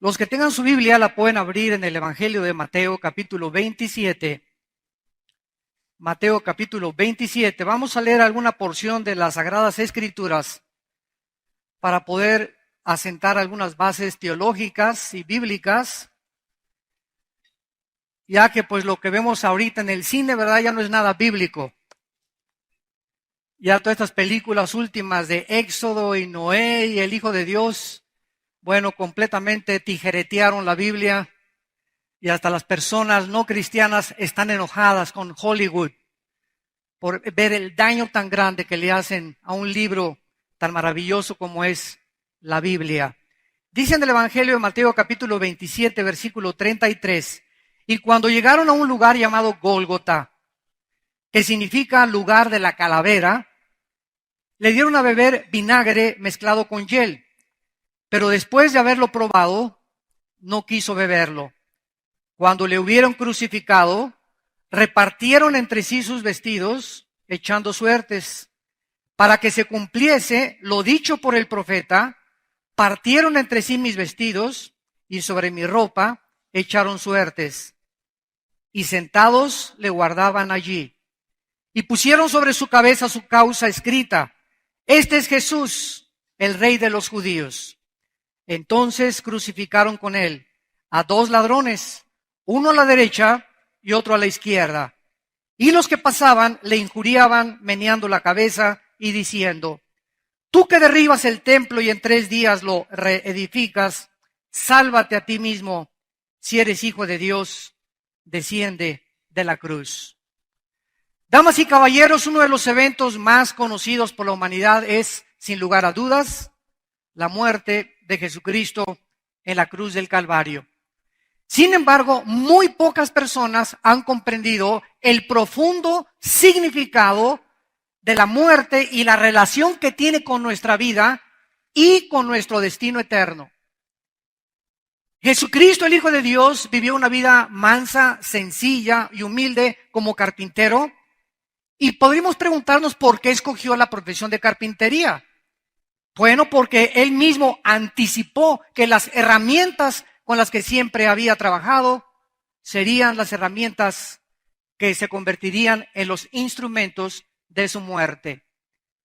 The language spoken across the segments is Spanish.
Los que tengan su Biblia la pueden abrir en el Evangelio de Mateo, capítulo 27. Mateo, capítulo 27. Vamos a leer alguna porción de las Sagradas Escrituras para poder asentar algunas bases teológicas y bíblicas, ya que pues lo que vemos ahorita en el cine, ¿verdad? Ya no es nada bíblico. Ya todas estas películas últimas de Éxodo y Noé y el Hijo de Dios, bueno, completamente tijeretearon la Biblia y hasta las personas no cristianas están enojadas con Hollywood por ver el daño tan grande que le hacen a un libro tan maravilloso como es la Biblia. Dice en el Evangelio de Mateo capítulo 27, versículo 33, y cuando llegaron a un lugar llamado Gólgota, que significa lugar de la calavera, le dieron a beber vinagre mezclado con hiel. Pero después de haberlo probado, no quiso beberlo. Cuando le hubieron crucificado, repartieron entre sí sus vestidos, echando suertes. Para que se cumpliese lo dicho por el profeta, partieron entre sí mis vestidos, y sobre mi ropa echaron suertes. Y sentados le guardaban allí. Y pusieron sobre su cabeza su causa escrita: Este es Jesús, el Rey de los judíos. Entonces crucificaron con él a dos ladrones, uno a la derecha y otro a la izquierda. Y los que pasaban le injuriaban, meneando la cabeza y diciendo: Tú que derribas el templo y en 3 días lo reedificas, sálvate a ti mismo. Si eres hijo de Dios, desciende de la cruz. Damas y caballeros, uno de los eventos más conocidos por la humanidad es, sin lugar a dudas, la muerte de Jesucristo en la cruz del Calvario. Sin embargo, muy pocas personas han comprendido el profundo significado de la muerte y la relación que tiene con nuestra vida y con nuestro destino eterno. Jesucristo, el Hijo de Dios, vivió una vida mansa, sencilla y humilde como carpintero. Y podríamos preguntarnos por qué escogió la profesión de carpintería. Bueno, porque él mismo anticipó que las herramientas con las que siempre había trabajado serían las herramientas que se convertirían en los instrumentos de su muerte.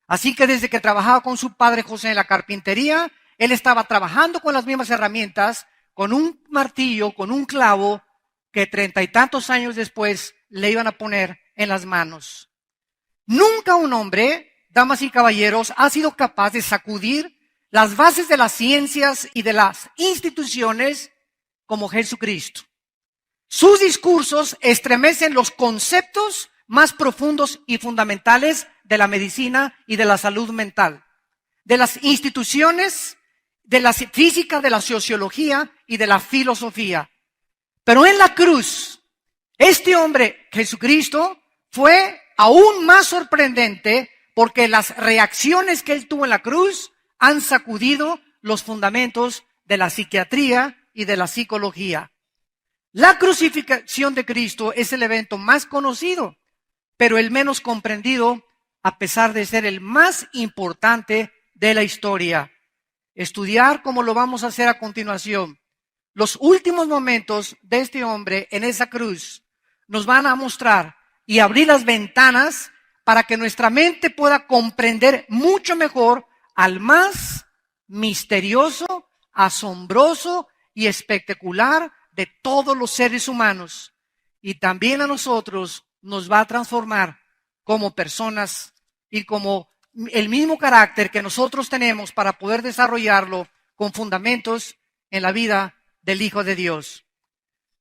Así que desde que trabajaba con su padre José en la carpintería, él estaba trabajando con las mismas herramientas, con un martillo, con un clavo, que 30 y tantos años después le iban a poner en las manos. Nunca un hombre, damas y caballeros, ha sido capaz de sacudir las bases de las ciencias y de las instituciones como Jesucristo. Sus discursos estremecen los conceptos más profundos y fundamentales de la medicina y de la salud mental, de las instituciones, de la física, de la sociología y de la filosofía. Pero en la cruz, este hombre, Jesucristo, fue aún más sorprendente porque las reacciones que él tuvo en la cruz han sacudido los fundamentos de la psiquiatría y de la psicología. La crucifixión de Cristo es el evento más conocido, pero el menos comprendido, a pesar de ser el más importante de la historia. Estudiar, como lo vamos a hacer a continuación, los últimos momentos de este hombre en esa cruz nos van a mostrar y abrir las ventanas para que nuestra mente pueda comprender mucho mejor al más misterioso, asombroso y espectacular de todos los seres humanos. Y también a nosotros nos va a transformar como personas y como el mismo carácter que nosotros tenemos para poder desarrollarlo con fundamentos en la vida del Hijo de Dios.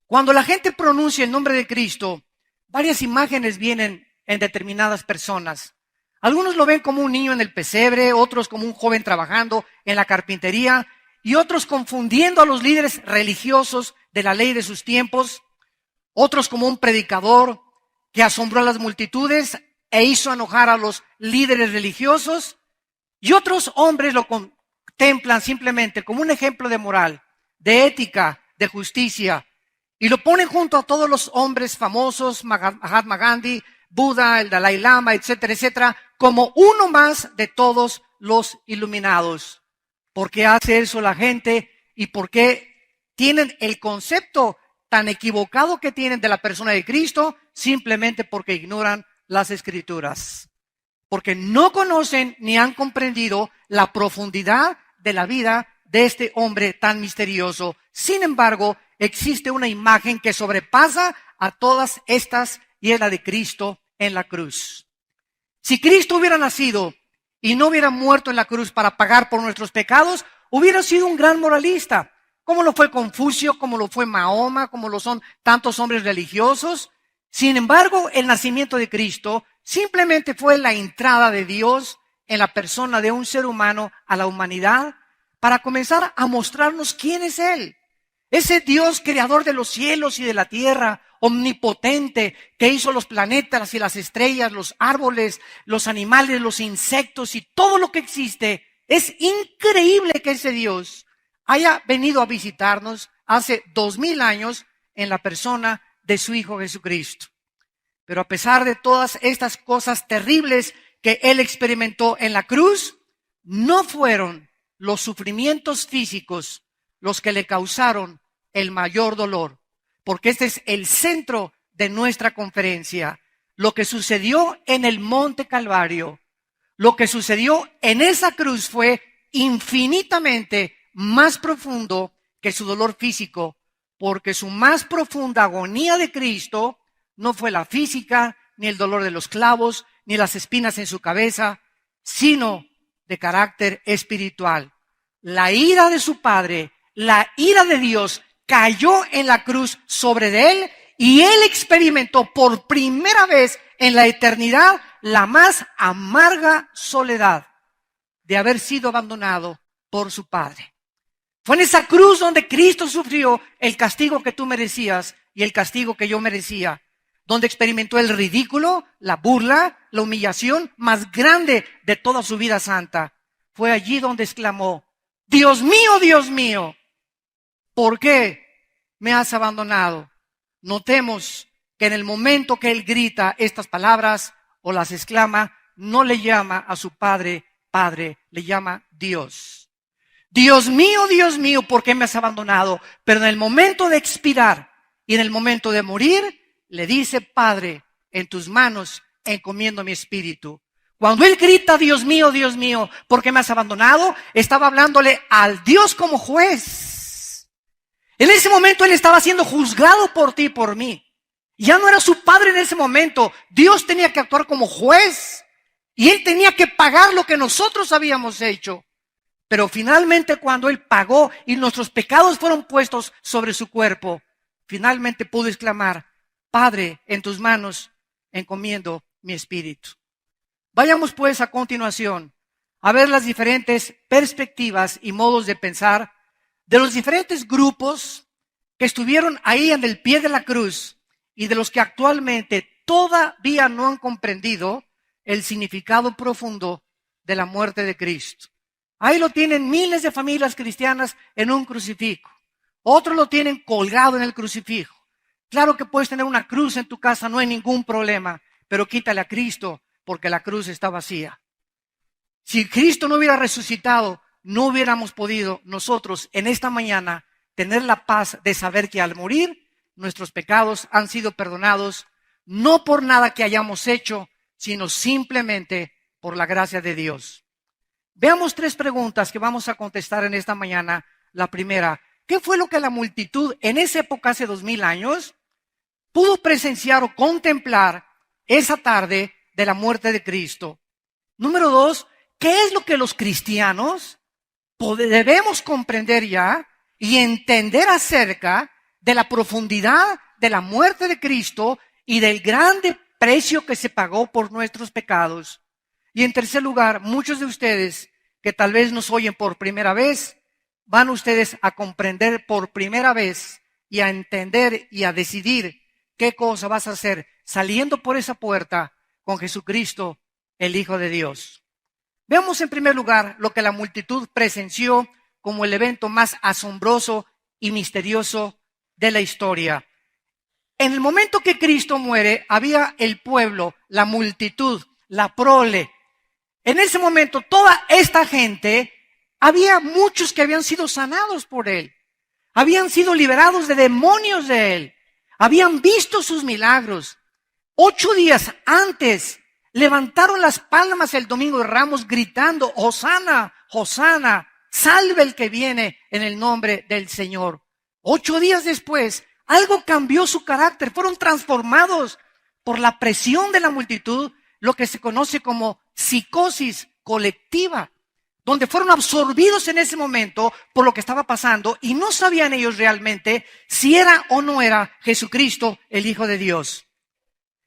Cuando la gente pronuncia el nombre de Cristo, varias imágenes vienen en determinadas personas. Algunos lo ven como un niño en el pesebre, otros como un joven trabajando en la carpintería y otros confundiendo a los líderes religiosos de la ley de sus tiempos, otros como un predicador que asombró a las multitudes e hizo enojar a los líderes religiosos, y otros hombres lo contemplan simplemente como un ejemplo de moral, de ética, de justicia, y lo ponen junto a todos los hombres famosos, Mahatma Gandhi, Buda, el Dalai Lama, etcétera, etcétera, como uno más de todos los iluminados. ¿Por qué hace eso la gente? ¿Y por qué tienen el concepto tan equivocado que tienen de la persona de Cristo simplemente porque ignoran las Escrituras. Porque no conocen ni han comprendido la profundidad de la vida de este hombre tan misterioso. Sin embargo, existe una imagen que sobrepasa a todas estas y es la de Cristo en la cruz. Si Cristo hubiera nacido y no hubiera muerto en la cruz para pagar por nuestros pecados, hubiera sido un gran moralista, como lo fue Confucio, como lo fue Mahoma, como lo son tantos hombres religiosos. Sin embargo, el nacimiento de Cristo simplemente fue la entrada de Dios en la persona de un ser humano a la humanidad para comenzar a mostrarnos quién es Él. Ese Dios creador de los cielos y de la tierra, omnipotente, que hizo los planetas y las estrellas, los árboles, los animales, los insectos y todo lo que existe. Es increíble que ese Dios haya venido a visitarnos hace 2000 años en la persona de su Hijo Jesucristo. Pero a pesar de todas estas cosas terribles que Él experimentó en la cruz, no fueron los sufrimientos físicos los que le causaron el mayor dolor, porque este es el centro de nuestra conferencia. Lo que sucedió en el Monte Calvario, lo que sucedió en esa cruz fue infinitamente más profundo que su dolor físico, porque su más profunda agonía de Cristo no fue la física, ni el dolor de los clavos, ni las espinas en su cabeza, sino de carácter espiritual. La ira de su Padre, la ira de Dios cayó en la cruz sobre él y él experimentó por primera vez en la eternidad la más amarga soledad de haber sido abandonado por su Padre. Fue en esa cruz donde Cristo sufrió el castigo que tú merecías y el castigo que yo merecía, donde experimentó el ridículo, la burla, la humillación más grande de toda su vida santa. Fue allí donde exclamó: Dios mío, ¿por qué me has abandonado? Notemos que en el momento que él grita estas palabras o las exclama, no le llama a su Padre, Padre, le llama Dios. Dios mío, ¿por qué me has abandonado? Pero en el momento de expirar y en el momento de morir, le dice: Padre, en tus manos encomiendo mi espíritu. Cuando él grita, Dios mío, ¿por qué me has abandonado?, estaba hablándole al Dios como juez. En ese momento él estaba siendo juzgado por ti y por mí. Ya no era su padre en ese momento. Dios tenía que actuar como juez y él tenía que pagar lo que nosotros habíamos hecho. Pero finalmente, cuando él pagó y nuestros pecados fueron puestos sobre su cuerpo, finalmente pudo exclamar: Padre, en tus manos encomiendo mi espíritu. Vayamos pues a continuación a ver las diferentes perspectivas y modos de pensar de los diferentes grupos que estuvieron ahí en el pie de la cruz y de los que actualmente todavía no han comprendido el significado profundo de la muerte de Cristo. Ahí lo tienen miles de familias cristianas en un crucifijo. Otros lo tienen colgado en el crucifijo. Claro que puedes tener una cruz en tu casa, no hay ningún problema, pero quítale a Cristo porque la cruz está vacía. Si Cristo no hubiera resucitado, no hubiéramos podido nosotros en esta mañana tener la paz de saber que al morir nuestros pecados han sido perdonados, no por nada que hayamos hecho, sino simplemente por la gracia de Dios. Veamos 3 preguntas que vamos a contestar en esta mañana. La primera: ¿qué fue lo que la multitud en esa época, hace 2000 años, pudo presenciar o contemplar esa tarde de la muerte de Cristo? Número 2, ¿qué es lo que los cristianos debemos comprender ya y entender acerca de la profundidad de la muerte de Cristo y del grande precio que se pagó por nuestros pecados? Y en tercer lugar, muchos de ustedes que tal vez nos oyen por primera vez, van ustedes a comprender por primera vez y a entender y a decidir qué cosa vas a hacer saliendo por esa puerta con Jesucristo, el Hijo de Dios. Veamos en primer lugar lo que la multitud presenció como el evento más asombroso y misterioso de la historia. En el momento que Cristo muere, había el pueblo, la multitud, la prole. En ese momento, toda esta gente, había muchos que habían sido sanados por él. habían sido liberados de demonios de él, habían visto sus milagros. 8 días antes levantaron las palmas el domingo de Ramos gritando: Hosana, Hosana, salve el que viene en el nombre del Señor. 8 días después, algo cambió su carácter, fueron transformados por la presión de la multitud, lo que se conoce como psicosis colectiva, donde fueron absorbidos en ese momento por lo que estaba pasando y no sabían ellos realmente si era o no era Jesucristo el Hijo de Dios.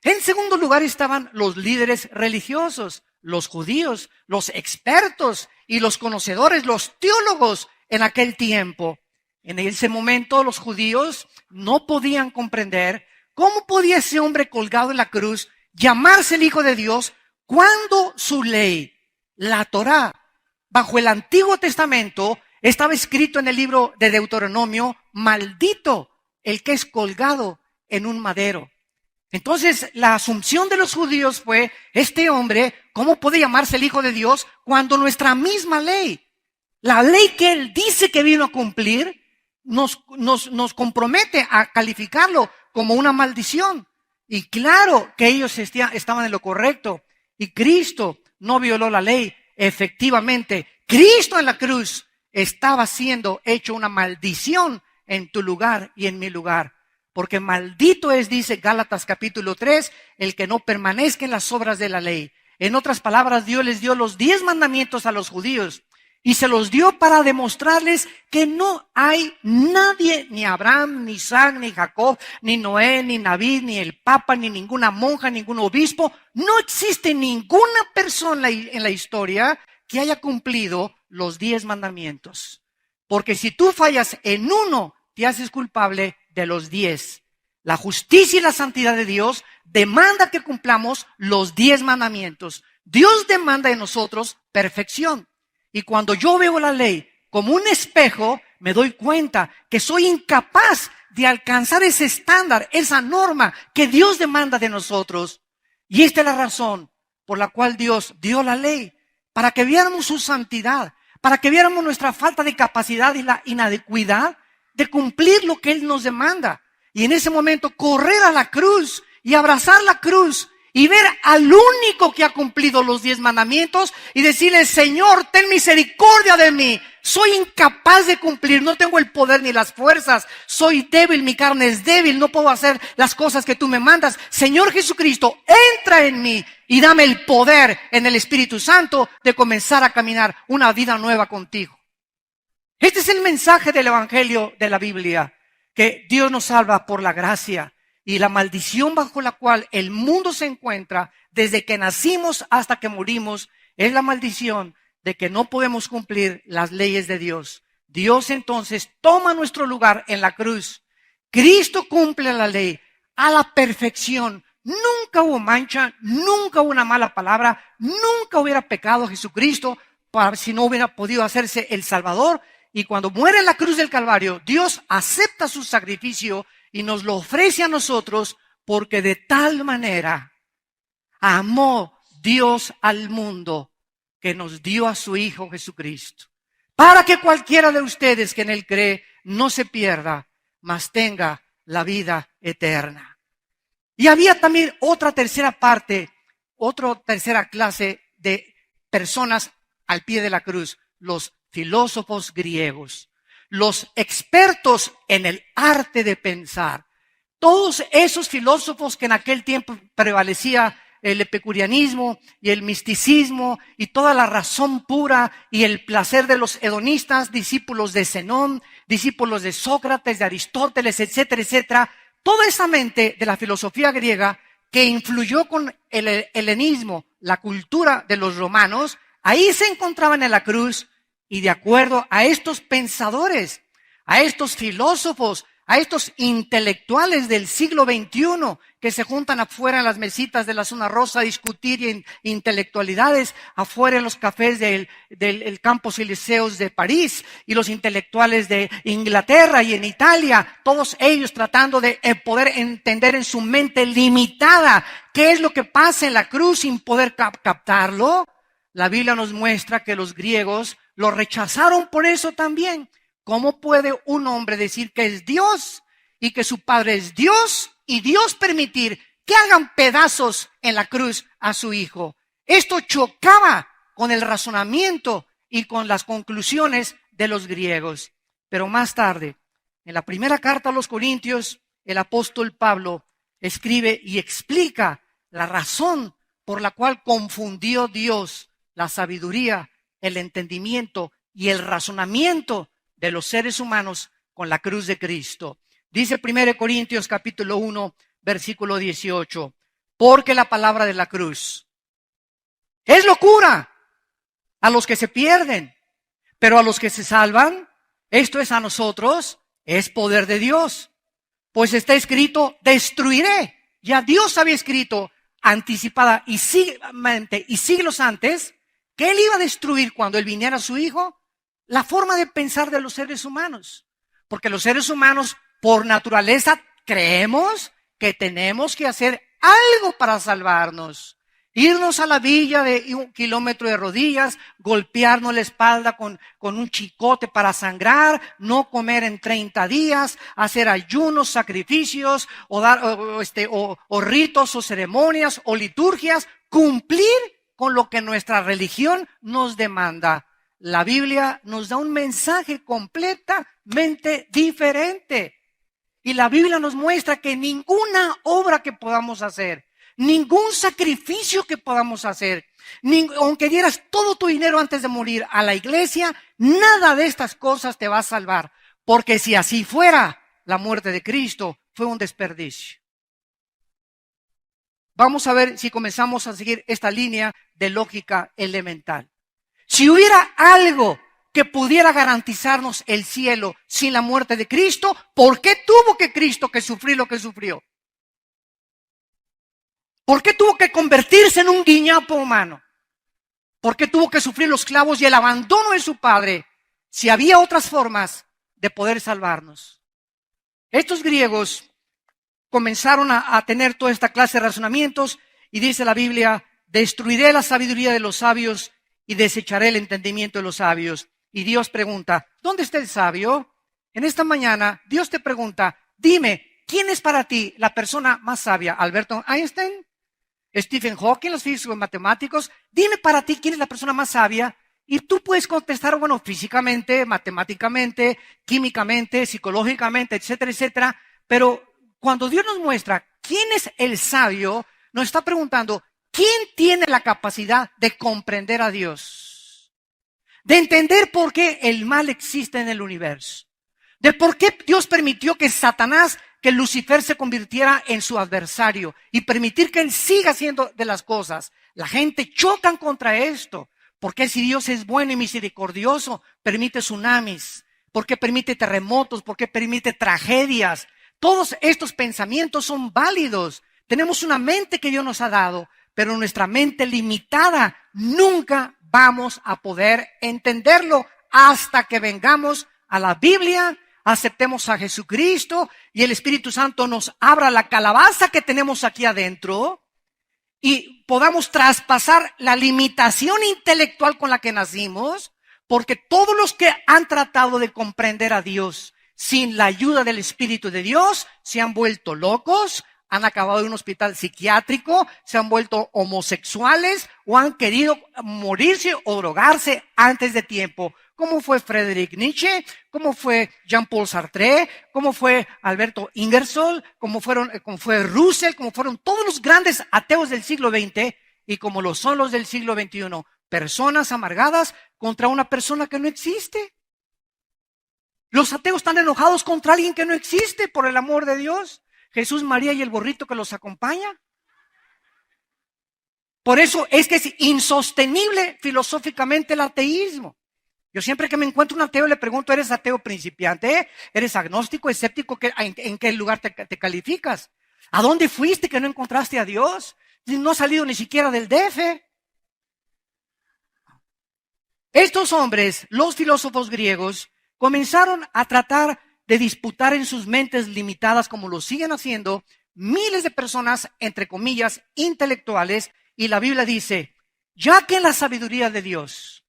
En segundo lugar estaban los líderes religiosos, los judíos, los expertos y los conocedores, los teólogos en aquel tiempo. En ese momento los judíos no podían comprender cómo podía ese hombre colgado en la cruz llamarse el Hijo de Dios cuando su ley, la Torá, bajo el Antiguo Testamento, estaba escrito en el libro de Deuteronomio: maldito el que es colgado en un madero. Entonces, la asunción de los judíos fue: este hombre, ¿cómo puede llamarse el Hijo de Dios cuando nuestra misma ley, la ley que él dice que vino a cumplir, nos compromete a calificarlo como una maldición? Y claro que ellos estaban en lo correcto, y Cristo no violó la ley. Efectivamente, Cristo en la cruz estaba siendo hecho una maldición en tu lugar y en mi lugar. Porque maldito es, dice Gálatas capítulo 3, el que no permanezca en las obras de la ley. En otras palabras, Dios les dio los 10 mandamientos a los judíos y se los dio para demostrarles que no hay nadie, ni Abraham, ni Isaac, ni Jacob, ni Noé, ni David, ni el Papa, ni ninguna monja, ningún obispo. No existe ninguna persona en la historia que haya cumplido los 10 mandamientos. Porque si tú fallas en uno, te haces culpable de los 10. La justicia y la santidad de Dios demanda que cumplamos los 10 mandamientos. Dios demanda de nosotros perfección. Y cuando yo veo la ley como un espejo, me doy cuenta que soy incapaz de alcanzar ese estándar, esa norma que Dios demanda de nosotros. Y esta es la razón por la cual Dios dio la ley, para que viéramos su santidad, para que viéramos nuestra falta de capacidad y la inadecuidad de cumplir lo que Él nos demanda. Y en ese momento correr a la cruz y abrazar la cruz y ver al único que ha cumplido los 10 mandamientos y decirle: Señor, ten misericordia de mí. Soy incapaz de cumplir, no tengo el poder ni las fuerzas. Soy débil, mi carne es débil, no puedo hacer las cosas que tú me mandas. Señor Jesucristo, entra en mí y dame el poder en el Espíritu Santo de comenzar a caminar una vida nueva contigo. Este es el mensaje del Evangelio de la Biblia, que Dios nos salva por la gracia, y la maldición bajo la cual el mundo se encuentra desde que nacimos hasta que morimos es la maldición de que no podemos cumplir las leyes de Dios. Dios entonces toma nuestro lugar en la cruz. Cristo cumple la ley a la perfección. Nunca hubo mancha, nunca hubo una mala palabra, nunca hubiera pecado Jesucristo si no hubiera podido hacerse el Salvador. Y cuando muere en la cruz del Calvario, Dios acepta su sacrificio y nos lo ofrece a nosotros, porque de tal manera amó Dios al mundo que nos dio a su Hijo Jesucristo, para que cualquiera de ustedes que en Él cree no se pierda, mas tenga la vida eterna. Y había también otra tercera parte, otra tercera clase de personas al pie de la cruz: los filósofos griegos, los expertos en el arte de pensar. Todos esos filósofos que en aquel tiempo prevalecía el epicureanismo y el misticismo y toda la razón pura y el placer de los hedonistas, discípulos de Zenón, discípulos de Sócrates, de Aristóteles, etcétera, etcétera. Toda esa mente de la filosofía griega que influyó con el helenismo, la cultura de los romanos, ahí se encontraban en la cruz. Y de acuerdo a estos pensadores, a estos filósofos, a estos intelectuales del siglo XXI que se juntan afuera en las mesitas de la zona rosa a discutir intelectualidades, afuera en los cafés del Campos Elíseos de París, y los intelectuales de Inglaterra y en Italia, todos ellos tratando de poder entender en su mente limitada qué es lo que pasa en la cruz sin poder captarlo. La Biblia nos muestra que los griegos lo rechazaron por eso también. ¿Cómo puede un hombre decir que es Dios y que su padre es Dios y Dios permitir que hagan pedazos en la cruz a su hijo? Esto chocaba con el razonamiento y con las conclusiones de los griegos. Pero más tarde, en la primera carta a los Corintios, el apóstol Pablo escribe y explica la razón por la cual confundió Dios la sabiduría, el entendimiento y el razonamiento de los seres humanos con la cruz de Cristo. Dice 1 Corintios capítulo 1, versículo 18, porque la palabra de la cruz es locura a los que se pierden, pero a los que se salvan, esto es a nosotros, es poder de Dios. Pues está escrito, destruiré. Ya Dios había escrito anticipada y siglos antes que Él iba a destruir cuando Él viniera a su Hijo la forma de pensar de los seres humanos. Porque los seres humanos por naturaleza creemos que tenemos que hacer algo para salvarnos. Irnos a la villa de 1 kilómetro de rodillas, golpearnos la espalda con un chicote para sangrar, no comer en 30 días, hacer ayunos, sacrificios, o ritos o ceremonias o liturgias, cumplir con lo que nuestra religión nos demanda. La Biblia nos da un mensaje completamente diferente. Y la Biblia nos muestra que ninguna obra que podamos hacer, ningún sacrificio que podamos hacer, aunque dieras todo tu dinero antes de morir a la iglesia, nada de estas cosas te va a salvar. Porque si así fuera, la muerte de Cristo fue un desperdicio. Vamos a ver si comenzamos a seguir esta línea de lógica elemental. Si hubiera algo que pudiera garantizarnos el cielo sin la muerte de Cristo, ¿por qué tuvo que Cristo que sufrir lo que sufrió? ¿Por qué tuvo que convertirse en un guiñapo humano? ¿Por qué tuvo que sufrir los clavos y el abandono de su padre si había otras formas de poder salvarnos? Estos griegos comenzaron a tener toda esta clase de razonamientos y dice la Biblia, destruiré la sabiduría de los sabios y desecharé el entendimiento de los sabios. Y Dios pregunta, ¿dónde está el sabio? En esta mañana Dios te pregunta, dime, ¿quién es para ti la persona más sabia? ¿Albert Einstein? Stephen Hawking, los físicos matemáticos, dime para ti quién es la persona más sabia, y tú puedes contestar, bueno, físicamente, matemáticamente, químicamente, psicológicamente, etcétera, etcétera, pero cuando Dios nos muestra quién es el sabio, nos está preguntando, ¿quién tiene la capacidad de comprender a Dios? De entender por qué el mal existe en el universo, de por qué Dios permitió que Satanás, que Lucifer se convirtiera en su adversario y permitir que él siga haciendo de las cosas. La gente chocan contra esto. Porque si Dios es bueno y misericordioso, permite tsunamis, porque permite terremotos, porque permite tragedias. Todos estos pensamientos son válidos. Tenemos una mente que Dios nos ha dado, pero nuestra mente limitada nunca vamos a poder entenderlo hasta que vengamos a la Biblia, aceptemos a Jesucristo y el Espíritu Santo nos abra la calabaza que tenemos aquí adentro y podamos traspasar la limitación intelectual con la que nacimos, porque todos los que han tratado de comprender a Dios sin la ayuda del Espíritu de Dios se han vuelto locos, han acabado en un hospital psiquiátrico, se han vuelto homosexuales o han querido morirse o drogarse antes de tiempo. Como fue Friedrich Nietzsche, como fue Jean-Paul Sartre, como fue Alberto Ingersoll, como fue Russell, como fueron todos los grandes ateos del siglo XX y como lo son los del siglo XXI. Personas amargadas contra una persona que no existe. Los ateos están enojados contra alguien que no existe, por el amor de Dios. Jesús, María y el borrito que los acompaña. Por eso es que es insostenible filosóficamente el ateísmo. Yo siempre que me encuentro un ateo le pregunto, ¿eres ateo principiante? ¿Eres agnóstico, escéptico? ¿En qué lugar te calificas? ¿A dónde fuiste que no encontraste a Dios? No has salido ni siquiera del DF. Estos hombres, los filósofos griegos, comenzaron a tratar de disputar en sus mentes limitadas, como lo siguen haciendo miles de personas, entre comillas, intelectuales, y la Biblia dice, ya que en la sabiduría de Dios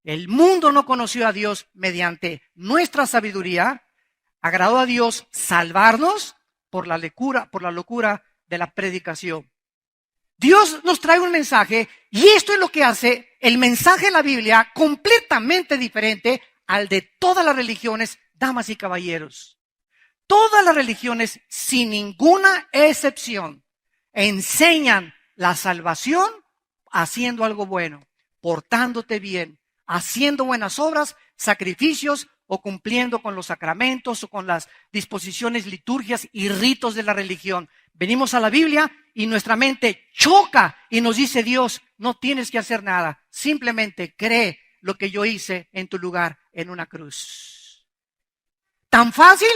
El mundo no conoció a Dios mediante nuestra sabiduría. Agradó a Dios salvarnos por la locura de la predicación. Dios nos trae un mensaje y esto es lo que hace el mensaje de la Biblia completamente diferente al de todas las religiones, damas y caballeros. Todas las religiones, sin ninguna excepción, enseñan la salvación haciendo algo bueno, portándote bien, haciendo buenas obras, sacrificios o cumpliendo con los sacramentos o con las disposiciones, liturgias y ritos de la religión. Venimos a la Biblia y nuestra mente choca y nos dice Dios, no tienes que hacer nada, simplemente cree lo que yo hice en tu lugar en una cruz. Tan fácil,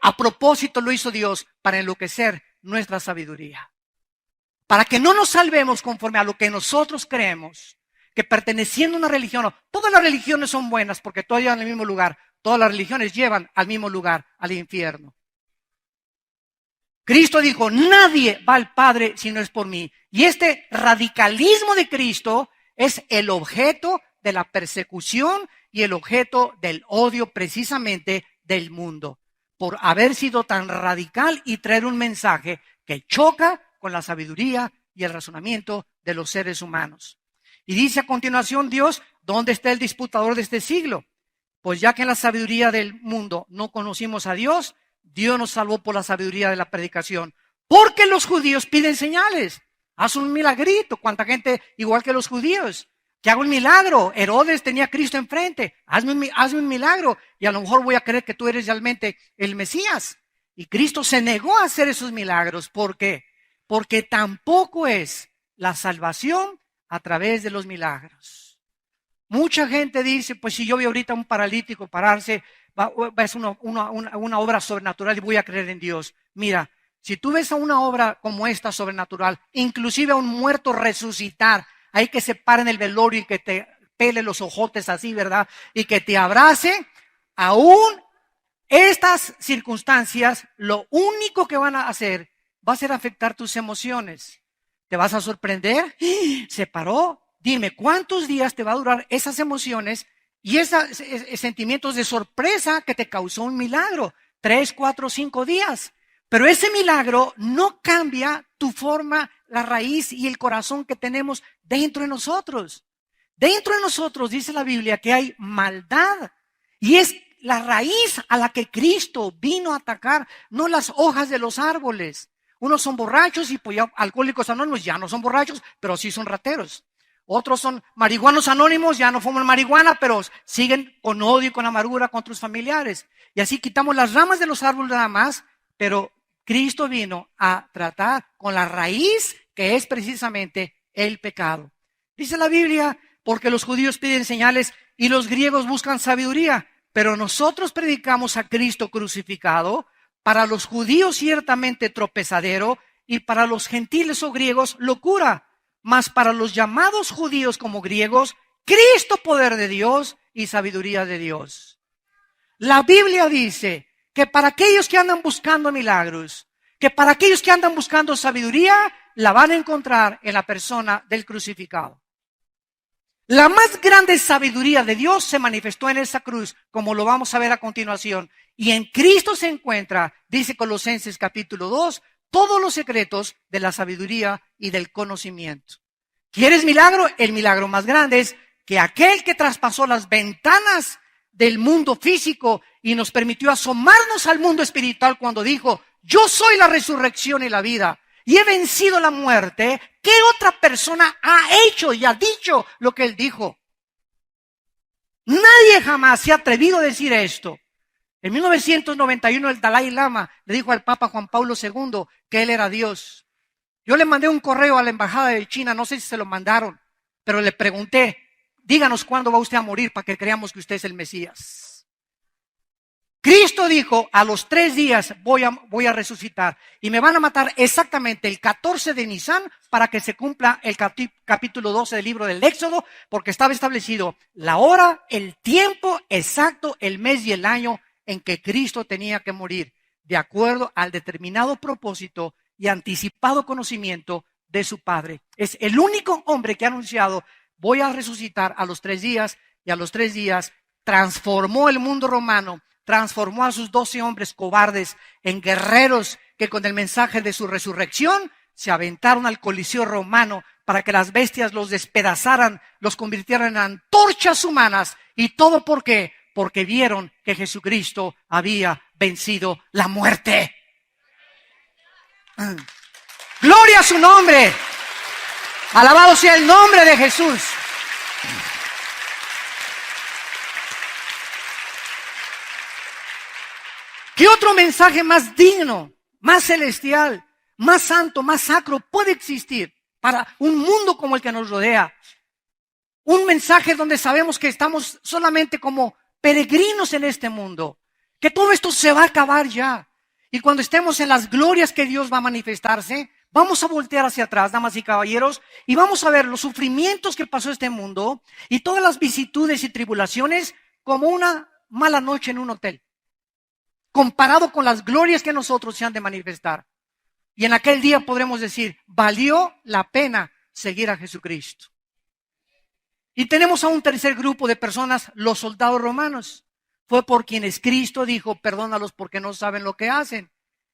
a propósito lo hizo Dios para enloquecer nuestra sabiduría. Para que no nos salvemos conforme a lo que nosotros creemos, que perteneciendo a una religión, no, todas las religiones son buenas porque todas llevan al mismo lugar, todas las religiones llevan al mismo lugar, al infierno. Cristo dijo, nadie va al Padre si no es por mí. Y este radicalismo de Cristo es el objeto de la persecución y el objeto del odio precisamente del mundo, por haber sido tan radical y traer un mensaje que choca con la sabiduría y el razonamiento de los seres humanos. Y dice a continuación Dios, ¿dónde está el disputador de este siglo? Pues ya que en la sabiduría del mundo no conocimos a Dios, Dios nos salvó por la sabiduría de la predicación. Porque los judíos piden señales. Haz un milagrito. ¿Cuánta gente igual que los judíos? Que haga un milagro. Herodes tenía a Cristo enfrente. Hazme un milagro y a lo mejor voy a creer que tú eres realmente el Mesías. Y Cristo se negó a hacer esos milagros. ¿Por qué? Porque tampoco es la salvación a través de los milagros. Mucha gente dice, pues si yo veo ahorita a un paralítico pararse, es una obra sobrenatural y voy a creer en Dios. Mira, si tú ves a una obra como esta sobrenatural, inclusive a un muerto resucitar, hay que se pare en el velorio y que te pele los ojotes así, ¿verdad? Y que te abrace, aún estas circunstancias, lo único que van a hacer va a ser afectar tus emociones. ¿Te vas a sorprender? ¿Se paró? Dime, ¿cuántos días te va a durar esas emociones y esos sentimientos de sorpresa que te causó un milagro? 3, 4, 5 días. Pero ese milagro no cambia tu forma, la raíz y el corazón que tenemos dentro de nosotros. Dentro de nosotros dice la Biblia que hay maldad y es la raíz a la que Cristo vino a atacar, no las hojas de los árboles. Unos son borrachos y pues ya alcohólicos anónimos ya no son borrachos, pero sí son rateros. Otros son marihuanos anónimos, ya no fuman marihuana, pero siguen con odio y con amargura contra sus familiares. Y así quitamos las ramas de los árboles nada más, pero Cristo vino a tratar con la raíz que es precisamente el pecado. Dice la Biblia, porque los judíos piden señales y los griegos buscan sabiduría, pero nosotros predicamos a Cristo crucificado, para los judíos ciertamente tropezadero y para los gentiles o griegos locura. Mas para los llamados judíos como griegos, Cristo poder de Dios y sabiduría de Dios. La Biblia dice que para aquellos que andan buscando milagros, que para aquellos que andan buscando sabiduría, la van a encontrar en la persona del crucificado. La más grande sabiduría de Dios se manifestó en esa cruz, como lo vamos a ver a continuación. Y en Cristo se encuentra, dice Colosenses capítulo 2, todos los secretos de la sabiduría y del conocimiento. ¿Quieres milagro? El milagro más grande es que aquel que traspasó las ventanas del mundo físico y nos permitió asomarnos al mundo espiritual cuando dijo, yo soy la resurrección y la vida y he vencido la muerte. ¿Qué otra persona ha hecho y ha dicho lo que él dijo? Nadie jamás se ha atrevido a decir esto. En 1991 el Dalai Lama le dijo al Papa Juan Pablo II que él era Dios. Yo le mandé un correo a la embajada de China, no sé si se lo mandaron, pero le pregunté, díganos cuándo va usted a morir para que creamos que usted es el Mesías. Cristo dijo, a los 3 días voy a resucitar y me van a matar exactamente el 14 de Nisan para que se cumpla el capítulo 12 del libro del Éxodo, porque estaba establecido la hora, el tiempo exacto, el mes y el año en que Cristo tenía que morir, de acuerdo al determinado propósito y anticipado conocimiento de su Padre. Es el único hombre que ha anunciado voy a resucitar a los 3 días, y a los 3 días transformó el mundo romano, transformó a sus 12 hombres cobardes en guerreros que con el mensaje de su resurrección se aventaron al Coliseo romano para que las bestias los despedazaran, los convirtieran en antorchas humanas. ¿Y todo por qué? Porque vieron que Jesucristo había vencido la muerte. ¡Gloria a su nombre! Alabado sea el nombre de Jesús. ¿Qué otro mensaje más digno, más celestial, más santo, más sacro puede existir para un mundo como el que nos rodea? Un mensaje donde sabemos que estamos solamente como peregrinos en este mundo, que todo esto se va a acabar ya. Y cuando estemos en las glorias que Dios va a manifestarse, vamos a voltear hacia atrás, damas y caballeros, y vamos a ver los sufrimientos que pasó este mundo y todas las vicisitudes y tribulaciones como una mala noche en un hotel, comparado con las glorias que nosotros se han de manifestar. Y en aquel día podremos decir, valió la pena seguir a Jesucristo. Y tenemos a un tercer grupo de personas, los soldados romanos. Fue por quienes Cristo dijo, perdónalos porque no saben lo que hacen.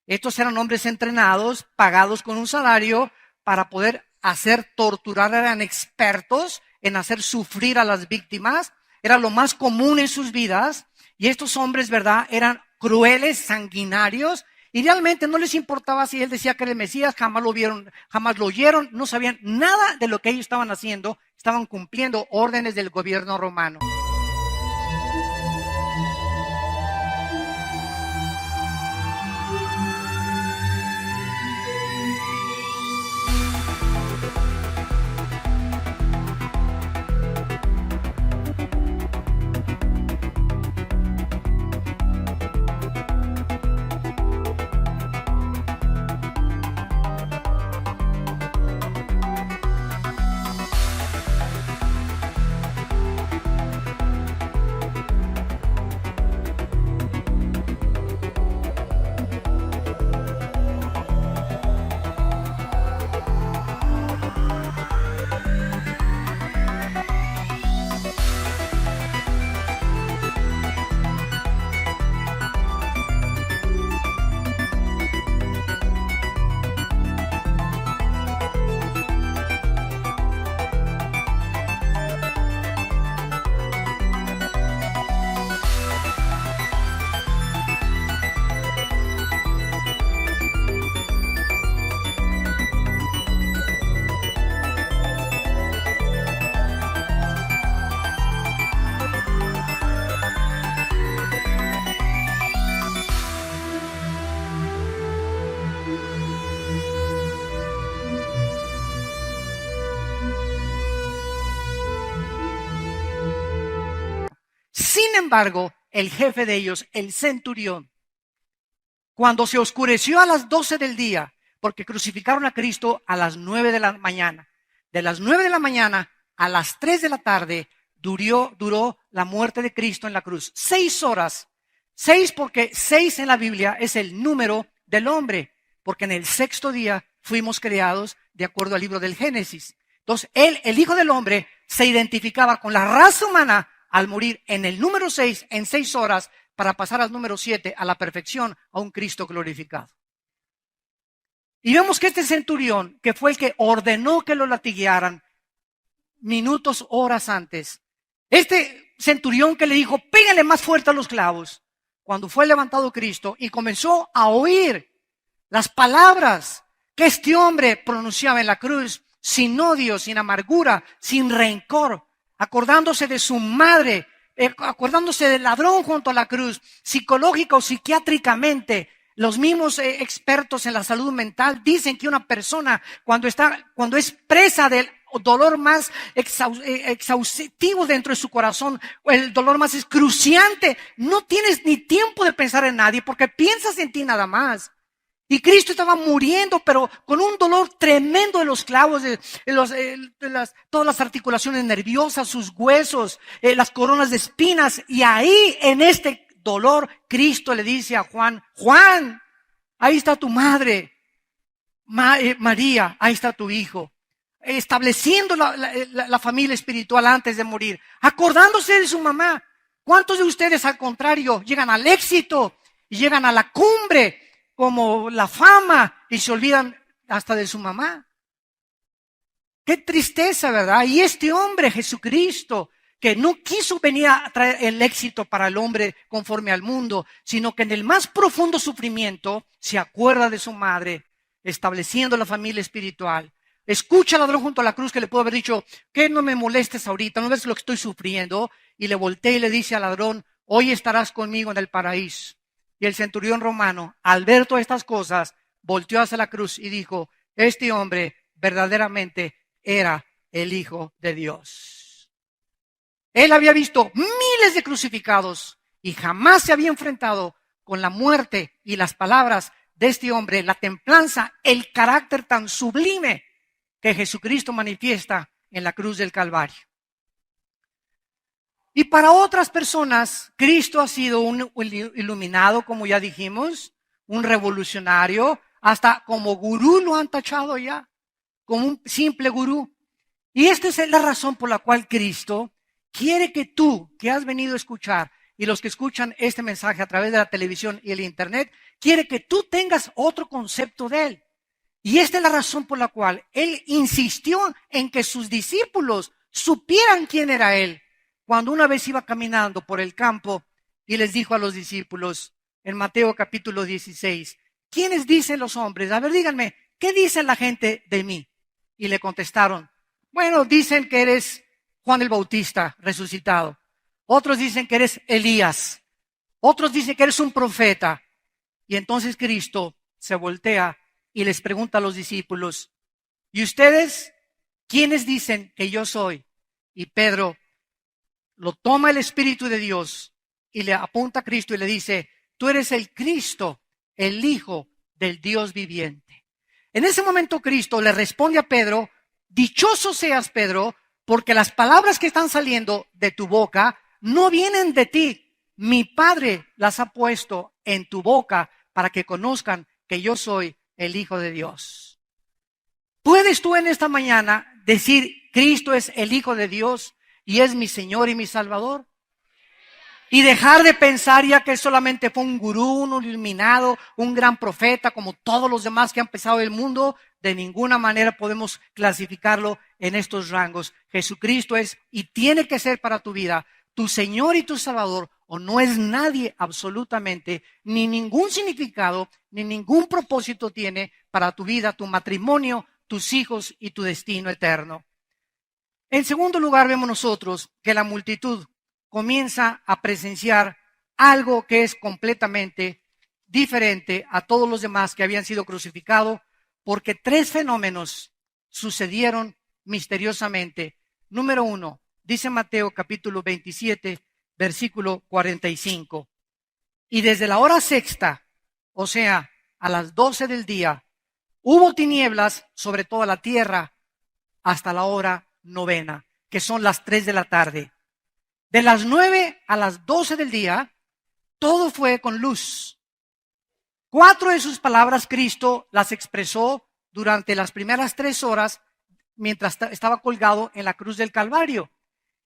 Estos eran hombres entrenados, pagados con un salario para poder hacer torturar, eran expertos en hacer sufrir a las víctimas. Era lo más común en sus vidas. Y estos hombres, ¿verdad?, eran crueles, sanguinarios, y realmente no les importaba si él decía que era el Mesías, jamás lo vieron, jamás lo oyeron, no sabían nada de lo que ellos estaban haciendo, estaban cumpliendo órdenes del gobierno romano. Sin embargo, el jefe de ellos, el centurión, cuando se oscureció a las 12 del día, porque crucificaron a Cristo a las 9 de la mañana, de las 9 de la mañana a las 3 de la tarde, duró la muerte de Cristo en la cruz. 6 horas. 6 porque 6 en la Biblia es el número del hombre, porque en el 6º día fuimos creados de acuerdo al libro del Génesis. Entonces, él, el Hijo del Hombre, se identificaba con la raza humana al morir en el número 6, en 6 horas, para pasar al número 7, a la perfección, a un Cristo glorificado. Y vemos que este centurión, que fue el que ordenó que lo latiguearan minutos, horas antes, este centurión que le dijo, pégale más fuerte a los clavos, cuando fue levantado Cristo y comenzó a oír las palabras que este hombre pronunciaba en la cruz, sin odio, sin amargura, sin rencor, acordándose de su madre, acordándose del ladrón junto a la cruz, psicológica o psiquiátricamente. Los mismos expertos en la salud mental dicen que una persona cuando es presa del dolor más exhaustivo dentro de su corazón, el dolor más excruciante, no tienes ni tiempo de pensar en nadie porque piensas en ti nada más. Y Cristo estaba muriendo, pero con un dolor tremendo de los clavos, todas las articulaciones nerviosas, sus huesos, las coronas de espinas. Y ahí, en este dolor, Cristo le dice a Juan, Juan, ahí está tu madre, María, ahí está tu hijo. estableciendo la familia espiritual antes de morir, acordándose de su mamá. ¿Cuántos de ustedes, al contrario, llegan al éxito y llegan a la cumbre como la fama y se olvidan hasta de su mamá? Qué tristeza, ¿verdad? Y este hombre, Jesucristo, que no quiso venir a traer el éxito para el hombre conforme al mundo, sino que en el más profundo sufrimiento se acuerda de su madre, estableciendo la familia espiritual. Escucha al ladrón junto a la cruz que le pudo haber dicho, que no me molestes ahorita, no ves lo que estoy sufriendo. Y le voltea y le dice al ladrón, hoy estarás conmigo en el paraíso. Y el centurión romano, al ver todas estas cosas, volteó hacia la cruz y dijo, este hombre verdaderamente era el Hijo de Dios. Él había visto miles de crucificados y jamás se había enfrentado con la muerte y las palabras de este hombre, la templanza, el carácter tan sublime que Jesucristo manifiesta en la cruz del Calvario. Y para otras personas, Cristo ha sido un iluminado, como ya dijimos, un revolucionario, hasta como gurú lo han tachado ya, como un simple gurú. Y esta es la razón por la cual Cristo quiere que tú, que has venido a escuchar, y los que escuchan este mensaje a través de la televisión y el internet, quiere que tú tengas otro concepto de Él. Y esta es la razón por la cual Él insistió en que sus discípulos supieran quién era Él. Cuando una vez iba caminando por el campo y les dijo a los discípulos en Mateo capítulo 16, ¿quiénes dicen los hombres? A ver, díganme, ¿qué dice la gente de mí? Y le contestaron, bueno, dicen que eres Juan el Bautista resucitado. Otros dicen que eres Elías. Otros dicen que eres un profeta. Y entonces Cristo se voltea y les pregunta a los discípulos, ¿y ustedes quiénes dicen que yo soy? Y Pedro lo toma el Espíritu de Dios y le apunta a Cristo y le dice, tú eres el Cristo, el Hijo del Dios viviente. En ese momento Cristo le responde a Pedro, dichoso seas, Pedro, porque las palabras que están saliendo de tu boca no vienen de ti. Mi Padre las ha puesto en tu boca para que conozcan que yo soy el Hijo de Dios. ¿Puedes tú en esta mañana decir, Cristo es el Hijo de Dios y es mi Señor y mi Salvador? Y dejar de pensar ya que solamente fue un gurú, un iluminado, un gran profeta, como todos los demás que han pesado el mundo. De ninguna manera podemos clasificarlo en estos rangos. Jesucristo es y tiene que ser para tu vida tu Señor y tu Salvador, o no es nadie absolutamente, ni ningún significado, ni ningún propósito tiene para tu vida, tu matrimonio, tus hijos y tu destino eterno. En segundo lugar, vemos nosotros que la multitud comienza a presenciar algo que es completamente diferente a todos los demás que habían sido crucificados, porque tres fenómenos sucedieron misteriosamente. Número uno, dice Mateo capítulo 27, versículo 45. Y desde la hora sexta, o sea, a las 12 del día, hubo tinieblas sobre toda la tierra hasta la hora novena, que son las 3 de la tarde. De las 9 a las 12 del día, todo fue con luz. 4 de sus palabras Cristo las expresó durante las primeras 3 horas mientras estaba colgado en la cruz del Calvario.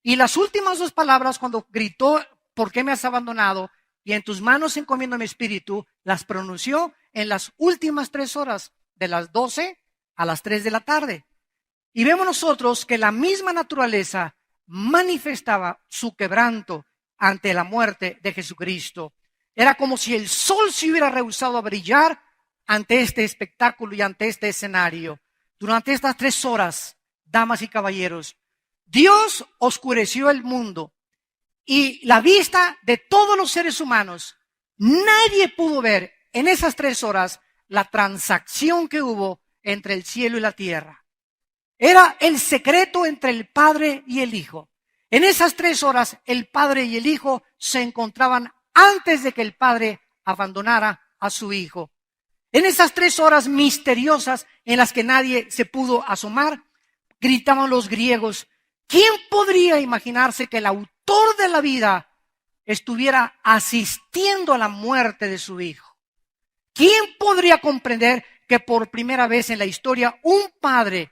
Y las últimas 2 palabras cuando gritó, ¿por qué me has abandonado? Y en tus manos encomiendo mi espíritu, las pronunció en las últimas 3 horas, de las 12 a las 3 de la tarde. Y vemos nosotros que la misma naturaleza manifestaba su quebranto ante la muerte de Jesucristo. Era como si el sol se hubiera rehusado a brillar ante este espectáculo y ante este escenario. Durante estas 3 horas, damas y caballeros, Dios oscureció el mundo y la vista de todos los seres humanos. Nadie pudo ver en esas 3 horas la transacción que hubo entre el cielo y la tierra. Era el secreto entre el Padre y el Hijo. En esas 3 horas, el Padre y el Hijo se encontraban antes de que el Padre abandonara a su Hijo. En esas 3 horas misteriosas en las que nadie se pudo asomar, gritaban los griegos, ¿quién podría imaginarse que el autor de la vida estuviera asistiendo a la muerte de su Hijo? ¿Quién podría comprender que por primera vez en la historia un padre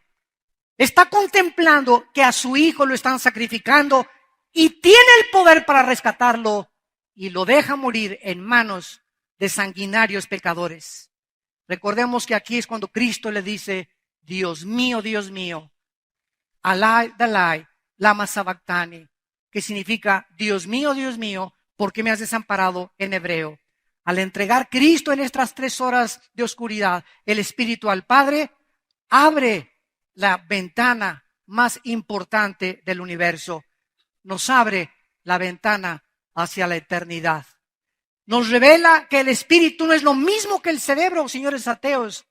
Está contemplando que a su hijo lo están sacrificando y tiene el poder para rescatarlo y lo deja morir en manos de sanguinarios pecadores. Recordemos que aquí es cuando Cristo le dice, Dios mío, Alai, Dalai, lama sabactani, que significa, Dios mío, ¿por qué me has desamparado en hebreo? Al entregar Cristo en estas 3 horas de oscuridad, el Espíritu al Padre abre la ventana más importante del universo. Nos abre la ventana hacia la eternidad. Nos revela que el Espíritu no es lo mismo que el cerebro, señores ateos.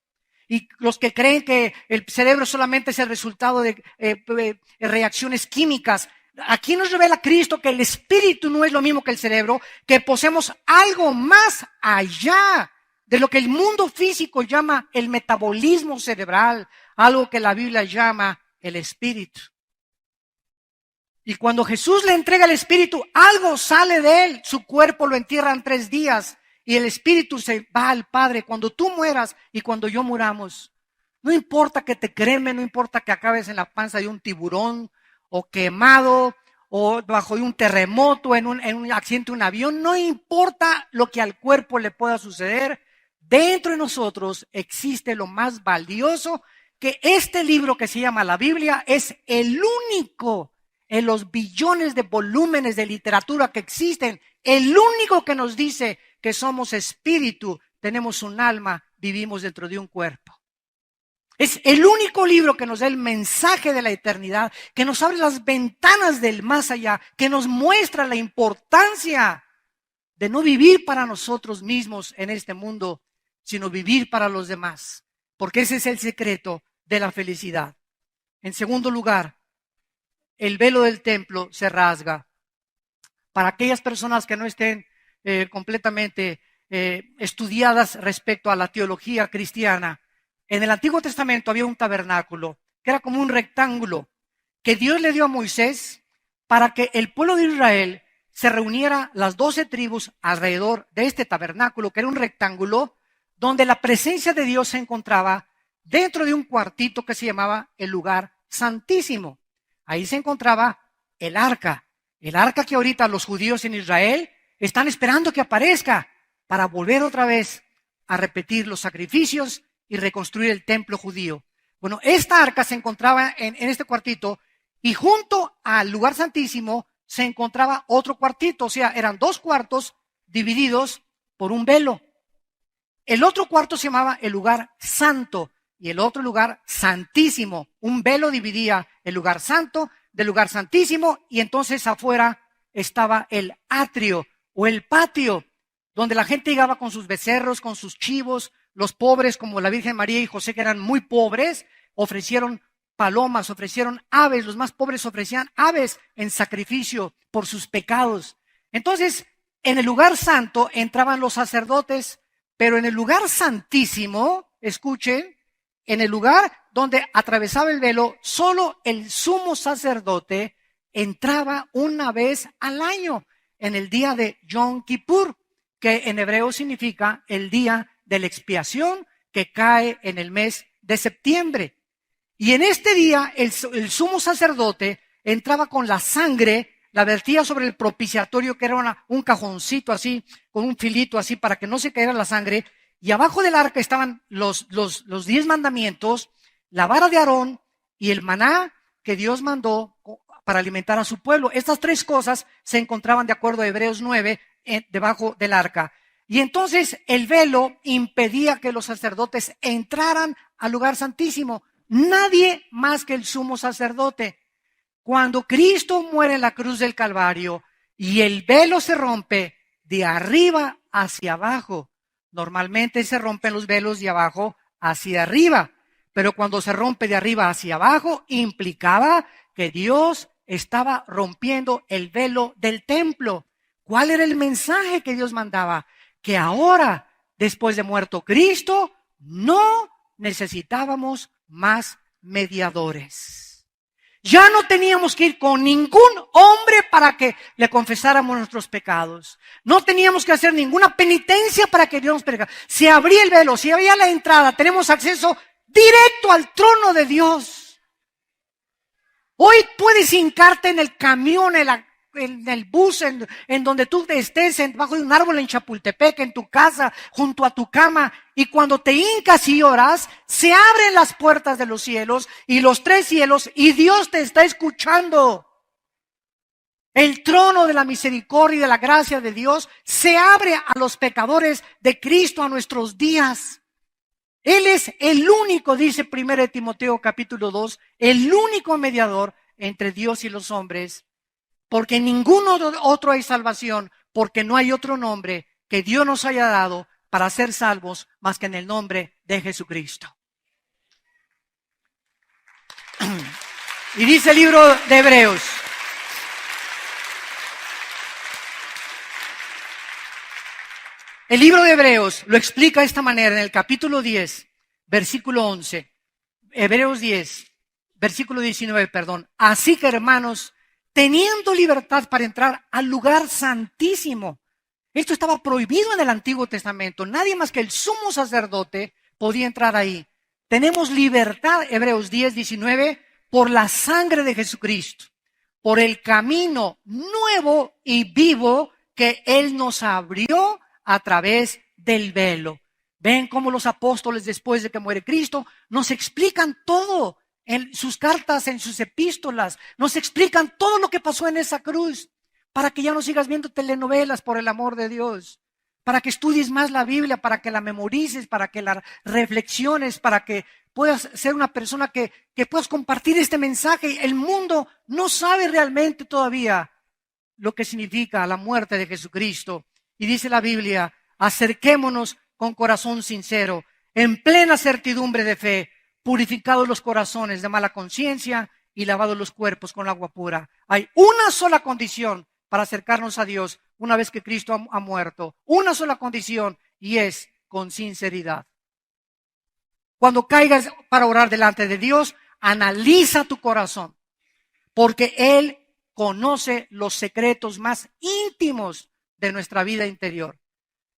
Y los que creen que el cerebro solamente es el resultado de reacciones químicas. Aquí nos revela Cristo que el Espíritu no es lo mismo que el cerebro, que poseemos algo más allá de lo que el mundo físico llama el metabolismo cerebral, algo que la Biblia llama el Espíritu. Y cuando Jesús le entrega el Espíritu, algo sale de él. Su cuerpo lo entierran 3 días y el Espíritu se va al Padre. Cuando tú mueras y cuando yo muramos, no importa que te cremen, no importa que acabes en la panza de un tiburón o quemado o bajo de un terremoto, en un accidente de un avión, no importa lo que al cuerpo le pueda suceder. Dentro de nosotros existe lo más valioso, que este libro que se llama la Biblia es el único en los billones de volúmenes de literatura que existen, el único que nos dice que somos espíritu, tenemos un alma, vivimos dentro de un cuerpo. Es el único libro que nos da el mensaje de la eternidad, que nos abre las ventanas del más allá, que nos muestra la importancia de no vivir para nosotros mismos en este mundo, sino vivir para los demás, porque ese es el secreto de la felicidad. En segundo lugar, el velo del templo se rasga. Para aquellas personas que no estén completamente estudiadas respecto a la teología cristiana, en el Antiguo Testamento había un tabernáculo que era como un rectángulo que Dios le dio a Moisés para que el pueblo de Israel se reuniera las 12 tribus alrededor de este tabernáculo, que era un rectángulo donde la presencia de Dios se encontraba dentro de un cuartito que se llamaba el lugar santísimo. Ahí se encontraba el arca que ahorita los judíos en Israel están esperando que aparezca para volver otra vez a repetir los sacrificios y reconstruir el templo judío. Bueno, esta arca se encontraba en este cuartito y junto al lugar santísimo se encontraba otro cuartito, o sea, eran 2 cuartos divididos por un velo. El otro cuarto se llamaba el lugar santo y el otro lugar santísimo. Un velo dividía el lugar santo del lugar santísimo y entonces afuera estaba el atrio o el patio, donde la gente llegaba con sus becerros, con sus chivos. Los pobres, como la Virgen María y José, que eran muy pobres, ofrecieron palomas, ofrecieron aves. Los más pobres ofrecían aves en sacrificio por sus pecados. Entonces, en el lugar santo entraban los sacerdotes, pero en el lugar santísimo, escuchen, en el lugar donde atravesaba el velo, solo el sumo sacerdote entraba una vez al año, en el día de Yom Kippur, que en hebreo significa el día de la expiación, que cae en el mes de septiembre. Y en este día el sumo sacerdote entraba con la sangre, la vertía sobre el propiciatorio, que era un cajoncito así, con un filito así para que no se cayera la sangre. Y abajo del arca estaban los 10 mandamientos, la vara de Aarón y el maná que Dios mandó para alimentar a su pueblo. Estas 3 cosas se encontraban, de acuerdo a Hebreos 9, debajo del arca. Y entonces el velo impedía que los sacerdotes entraran al lugar santísimo. Nadie más que el sumo sacerdote. Cuando Cristo muere en la cruz del Calvario y el velo se rompe de arriba hacia abajo, normalmente se rompen los velos de abajo hacia arriba, pero cuando se rompe de arriba hacia abajo, implicaba que Dios estaba rompiendo el velo del templo. ¿Cuál era el mensaje que Dios mandaba? Que ahora, después de muerto Cristo, no necesitábamos más mediadores. Ya no teníamos que ir con ningún hombre para que le confesáramos nuestros pecados. No teníamos que hacer ninguna penitencia para que Dios nos perdone. Se abría el velo, se abría la entrada, tenemos acceso directo al trono de Dios. Hoy puedes hincarte en el camión, en el bus, en donde tú estés, bajo de un árbol en Chapultepec, en tu casa, junto a tu cama, y cuando te hincas y oras, se abren las puertas de los cielos y los tres cielos, y Dios te está escuchando. El trono de la misericordia y de la gracia de Dios se abre a los pecadores de Cristo a nuestros días. Él es el único, dice 1 Timoteo capítulo 2, el único mediador entre Dios y los hombres, porque en ningún otro hay salvación, porque no hay otro nombre que Dios nos haya dado para ser salvos más que en el nombre de Jesucristo. Y dice el libro de Hebreos: el libro de Hebreos lo explica de esta manera en el capítulo 10, versículo 11. Hebreos 10, versículo 19, perdón. Así que, hermanos, teniendo libertad para entrar al lugar santísimo. Esto estaba prohibido en el Antiguo Testamento. Nadie más que el sumo sacerdote podía entrar ahí. Tenemos libertad, Hebreos 10, 19, por la sangre de Jesucristo, por el camino nuevo y vivo que Él nos abrió a través del velo. Ven cómo los apóstoles, después de que muere Cristo, nos explican todo en sus cartas, en sus epístolas. Nos explican todo lo que pasó en esa cruz, para que ya no sigas viendo telenovelas, por el amor de Dios, para que estudies más la Biblia, para que la memorices, para que la reflexiones, para que puedas ser una persona que puedas compartir este mensaje. El mundo no sabe realmente todavía lo que significa la muerte de Jesucristo. Y dice la Biblia: acerquémonos con corazón sincero, en plena certidumbre de fe, purificados los corazones de mala conciencia y lavados los cuerpos con agua pura. Hay una sola condición para acercarnos a Dios una vez que Cristo ha muerto. Una sola condición, y es con sinceridad. Cuando caigas para orar delante de Dios, analiza tu corazón, porque Él conoce los secretos más íntimos de nuestra vida interior.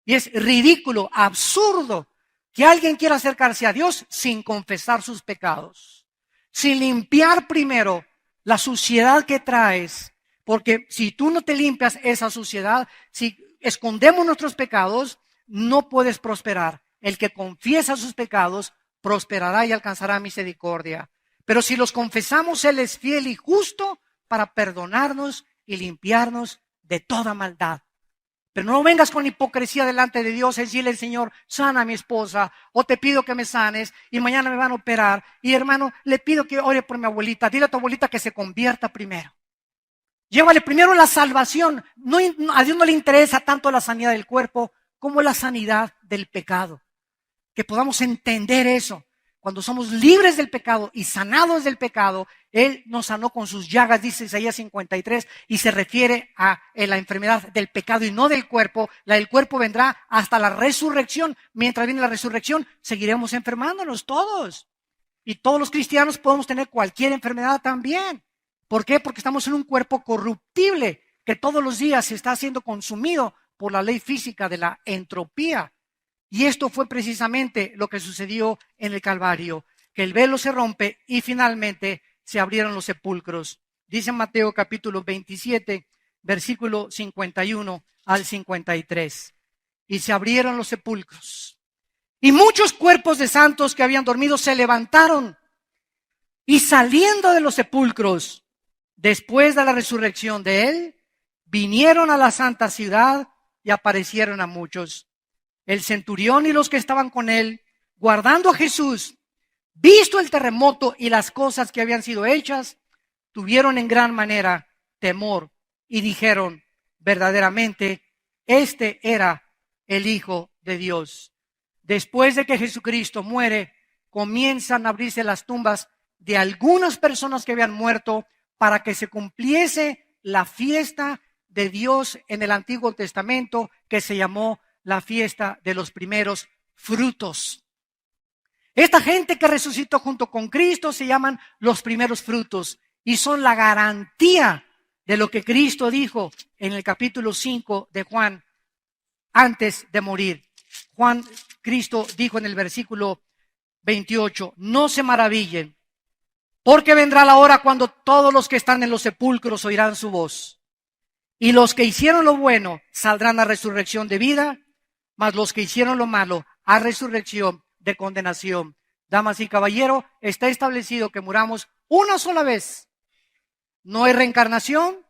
Y es ridículo, absurdo, que alguien quiera acercarse a Dios sin confesar sus pecados, sin limpiar primero la suciedad que traes. Porque si tú no te limpias esa suciedad, si escondemos nuestros pecados, no puedes prosperar. El que confiesa sus pecados prosperará y alcanzará misericordia. Pero si los confesamos, Él es fiel y justo para perdonarnos y limpiarnos de toda maldad. Pero no vengas con hipocresía delante de Dios, es decirle: Señor, sana a mi esposa, o te pido que me sanes, y mañana me van a operar. Y hermano, le pido que ore por mi abuelita. Dile a tu abuelita que se convierta primero. Llévale primero la salvación. A Dios no le interesa tanto la sanidad del cuerpo como la sanidad del pecado. Que podamos entender eso. Cuando somos libres del pecado y sanados del pecado, Él nos sanó con sus llagas, dice Isaías 53, y se refiere a la enfermedad del pecado y no del cuerpo. La del cuerpo vendrá hasta la resurrección. Mientras viene la resurrección, seguiremos enfermándonos todos. Y todos los cristianos podemos tener cualquier enfermedad también. ¿Por qué? Porque estamos en un cuerpo corruptible que todos los días se está siendo consumido por la ley física de la entropía. Y esto fue precisamente lo que sucedió en el Calvario, que el velo se rompe y finalmente se abrieron los sepulcros. Dice Mateo capítulo 27, versículo 51 al 53. Y se abrieron los sepulcros. Y muchos cuerpos de santos que habían dormido se levantaron. Y saliendo de los sepulcros, después de la resurrección de Él, vinieron a la santa ciudad y aparecieron a muchos. El centurión y los que estaban con él, guardando a Jesús, visto el terremoto y las cosas que habían sido hechas, tuvieron en gran manera temor y dijeron: verdaderamente, este era el Hijo de Dios. Después de que Jesucristo muere, comienzan a abrirse las tumbas de algunas personas que habían muerto para que se cumpliese la fiesta de Dios en el Antiguo Testamento, que se llamó la fiesta de los primeros frutos. Esta gente que resucitó junto con Cristo se llaman los primeros frutos y son la garantía de lo que Cristo dijo en el capítulo 5 de Juan antes de morir. Cristo dijo en el versículo 28: no se maravillen Porque vendrá la hora cuando todos los que están en los sepulcros oirán su voz. Y los que hicieron lo bueno saldrán a resurrección de vida, mas los que hicieron lo malo a resurrección de condenación. Damas y caballeros, está establecido que muramos una sola vez. No hay reencarnación,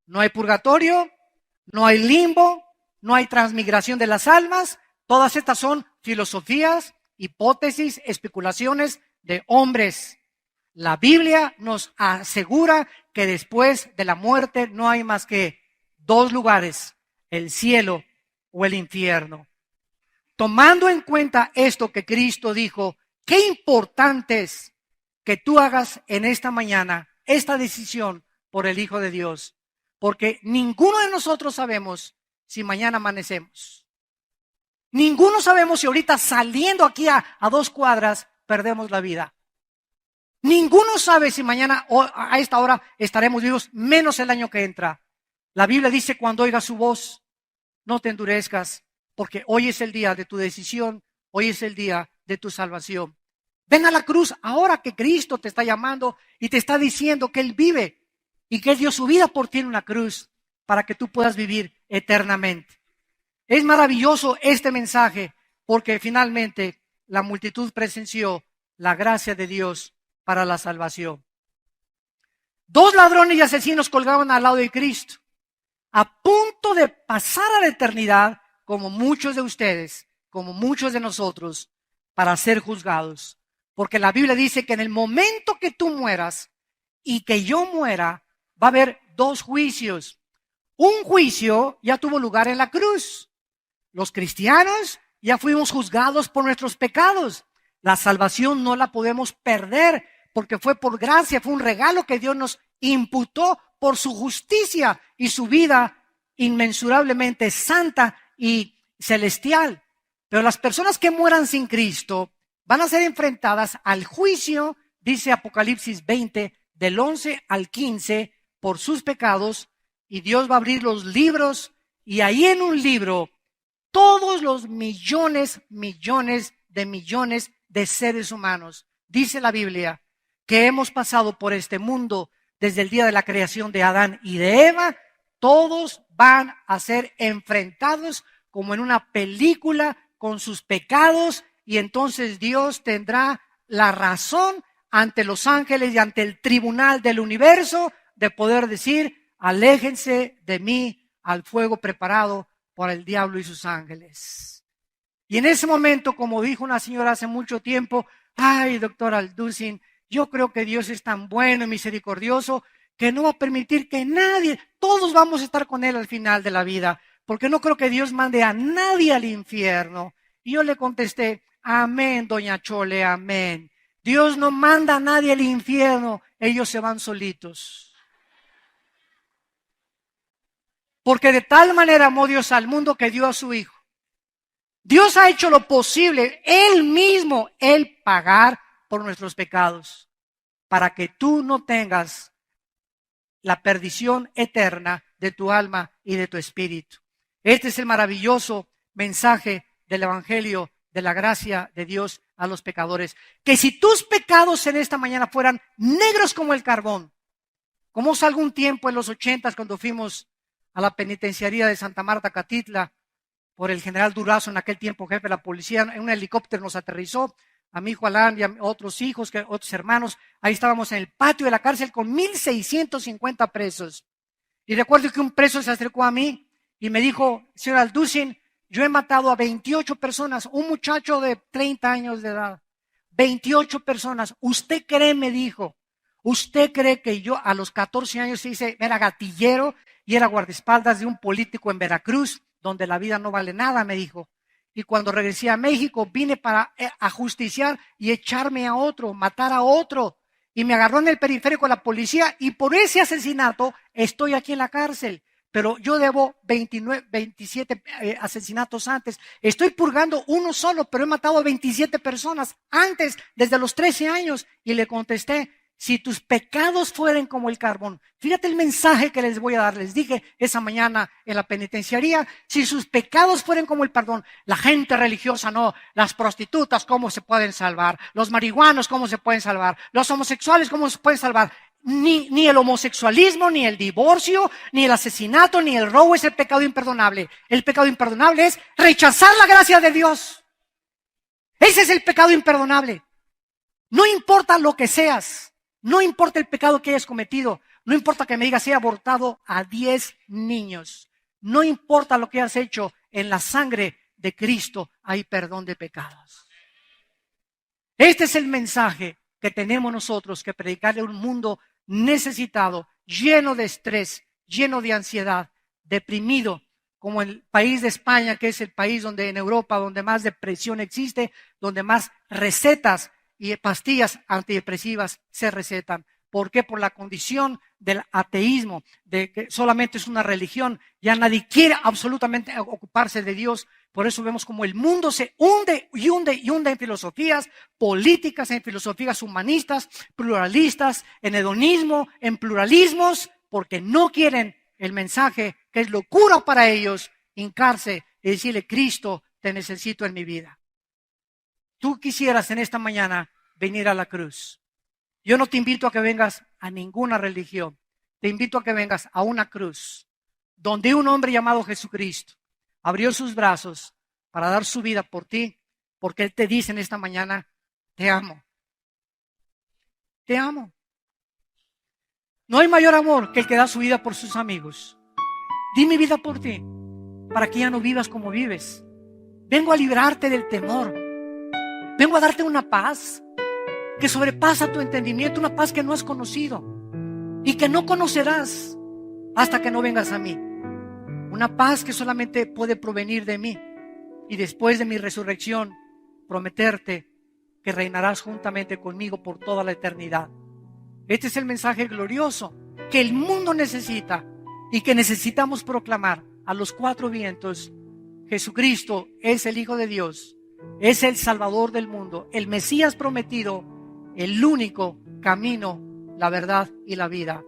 no hay purgatorio, no hay limbo, no hay transmigración de las almas. Todas estas son filosofías, hipótesis, especulaciones de hombres. La Biblia nos asegura que después de la muerte no hay más que dos lugares, el cielo o el infierno. Tomando en cuenta esto que Cristo dijo, qué importante es que tú hagas en esta mañana esta decisión por el Hijo de Dios, porque ninguno de nosotros sabemos si mañana amanecemos. Ninguno sabemos si ahorita saliendo aquí a 2 cuadras perdemos la vida. Ninguno sabe si mañana o a esta hora estaremos vivos, menos el año que entra. La Biblia dice, cuando oigas su voz, no te endurezcas, porque hoy es el día de tu decisión, hoy es el día de tu salvación. Ven a la cruz ahora que Cristo te está llamando y te está diciendo que Él vive y que Él dio su vida por ti en una cruz para que tú puedas vivir eternamente. Es maravilloso este mensaje porque finalmente la multitud presenció la gracia de Dios para la salvación. 2 ladrones y asesinos colgaban al lado de Cristo, a punto de pasar a la eternidad, como muchos de ustedes, como muchos de nosotros, para ser juzgados. Porque la Biblia dice que en el momento que tú mueras y que yo muera, va a haber 2 juicios. Un juicio ya tuvo lugar en la cruz. Los cristianos ya fuimos juzgados por nuestros pecados. La salvación no la podemos perder porque fue por gracia, fue un regalo que Dios nos imputó por su justicia y su vida inmensurablemente santa y celestial. Pero las personas que mueran sin Cristo van a ser enfrentadas al juicio, dice Apocalipsis 20, del 11 al 15, por sus pecados, y Dios va a abrir los libros, y ahí en un libro, todos los millones de seres humanos, dice la Biblia, que hemos pasado por este mundo desde el día de la creación de Adán y de Eva, todos van a ser enfrentados como en una película con sus pecados, y entonces Dios tendrá la razón ante los ángeles y ante el tribunal del universo de poder decir, aléjense de mí al fuego preparado por el diablo y sus ángeles. Y en ese momento, como dijo una señora hace mucho tiempo, ay, doctor Alducin, yo creo que Dios es tan bueno y misericordioso que no va a permitir que nadie, todos vamos a estar con Él al final de la vida, porque no creo que Dios mande a nadie al infierno. Y yo le contesté, amén, doña Chole, amén. Dios no manda a nadie al infierno, ellos se van solitos. Porque de tal manera amó Dios al mundo que dio a su Hijo. Dios ha hecho lo posible, Él mismo, Él pagar por nuestros pecados, para que tú no tengas la perdición eterna de tu alma y de tu espíritu. Este es el maravilloso mensaje del Evangelio de la gracia de Dios a los pecadores. Que si tus pecados en esta mañana fueran negros como el carbón, como hace algún tiempo en los 80 cuando fuimos a la penitenciaría de Santa Marta, Catitla, por el general Durazo, en aquel tiempo jefe de la policía, en un helicóptero nos aterrizó, a mi hijo Alan y a otros hijos, otros hermanos. Ahí estábamos en el patio de la cárcel con 1,650 presos. Y recuerdo que un preso se acercó a mí y me dijo, señor Alducin, yo he matado a 28 personas, un muchacho de 30 años de edad, 28 personas. ¿Usted cree, me dijo, usted cree que yo a los 14 años era gatillero y era guardaespaldas de un político en Veracruz, donde la vida no vale nada, me dijo? Y cuando regresé a México vine para ajusticiar y echarme a otro, matar a otro. Y me agarró en el periférico la policía y por ese asesinato estoy aquí en la cárcel. Pero yo debo 27 asesinatos antes. Estoy purgando uno solo, pero he matado a 27 personas antes, desde los 13 años. Y le contesté, Si tus pecados fueren como el carbón, fíjate el mensaje que les voy a dar. Les dije esa mañana en la penitenciaría, si sus pecados fueren como el perdón, la gente religiosa no, las prostitutas, ¿cómo se pueden salvar? Los marihuanos, ¿cómo se pueden salvar? Los homosexuales, ¿cómo se pueden salvar? Ni el homosexualismo, ni el divorcio, ni el asesinato, ni el robo es el pecado imperdonable. El pecado imperdonable es rechazar la gracia de Dios. Ese es el pecado imperdonable. No importa lo que seas. No importa el pecado que hayas cometido, no importa que me digas he abortado a 10 niños, no importa lo que hayas hecho, en la sangre de Cristo hay perdón de pecados. Este es el mensaje que tenemos nosotros que predicarle a un mundo necesitado, lleno de estrés, lleno de ansiedad, deprimido, como el país de España, que es el país donde en Europa donde más depresión existe, donde más recetas y pastillas antidepresivas se recetan. ¿Por qué? Por la condición del ateísmo, de que solamente es una religión. Ya nadie quiere absolutamente ocuparse de Dios. Por eso vemos como el mundo se hunde y hunde y hunde en filosofías políticas, en filosofías humanistas, pluralistas, en hedonismo, en pluralismos, porque no quieren el mensaje que es locura para ellos, hincarse y decirle, Cristo, te necesito en mi vida. Tú quisieras en esta mañana venir a la cruz. Yo no te invito a que vengas a ninguna religión. Te invito a que vengas a una cruz donde un hombre llamado Jesucristo abrió sus brazos para dar su vida por ti, porque Él te dice en esta mañana, te amo. Te amo. No hay mayor amor que el que da su vida por sus amigos. Di mi vida por ti, para que ya no vivas como vives. Vengo a librarte del temor. Vengo a darte una paz que sobrepasa tu entendimiento, una paz que no has conocido y que no conocerás hasta que no vengas a mí. Una paz que solamente puede provenir de mí y después de mi resurrección prometerte que reinarás juntamente conmigo por toda la eternidad. Este es el mensaje glorioso que el mundo necesita y que necesitamos proclamar a los cuatro vientos. Jesucristo es el Hijo de Dios. Es el Salvador del mundo, el Mesías prometido, el único camino, la verdad y la vida.